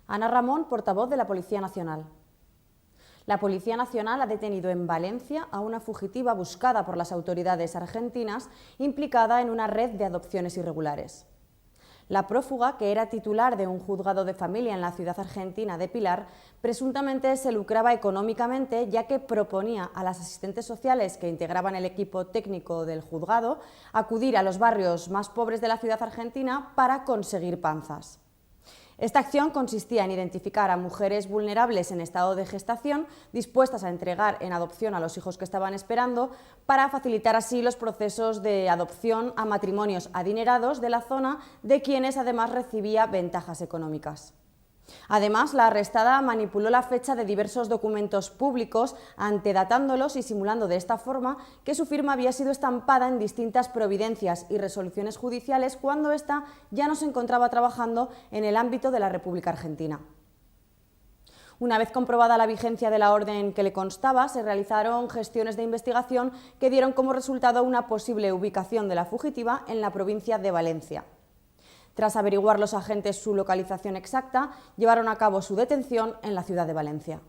Ana Ramón, portavoz de la Policía Nacional. La Policía Nacional ha detenido en Valencia a una fugitiva buscada por las autoridades argentinas implicada en una red de adopciones irregulares. La prófuga, que era titular de un juzgado de familia en la ciudad argentina de Pilar, presuntamente se lucraba económicamente, ya que proponía a las asistentes sociales que integraban el equipo técnico del juzgado acudir a los barrios más pobres de la ciudad argentina para conseguir panzas. Esta acción consistía en identificar a mujeres vulnerables en estado de gestación dispuestas a entregar en adopción a los hijos que estaban esperando para facilitar así los procesos de adopción a matrimonios adinerados de la zona, de quienes además recibía ventajas económicas. Además, la arrestada manipuló la fecha de diversos documentos públicos, antedatándolos y simulando de esta forma que su firma había sido estampada en distintas providencias y resoluciones judiciales cuando ésta ya no se encontraba trabajando en el ámbito de la República Argentina. Una vez comprobada la vigencia de la orden que le constaba, se realizaron gestiones de investigación que dieron como resultado una posible ubicación de la fugitiva en la provincia de Valencia. Tras averiguar los agentes su localización exacta, llevaron a cabo su detención en la ciudad de Valencia.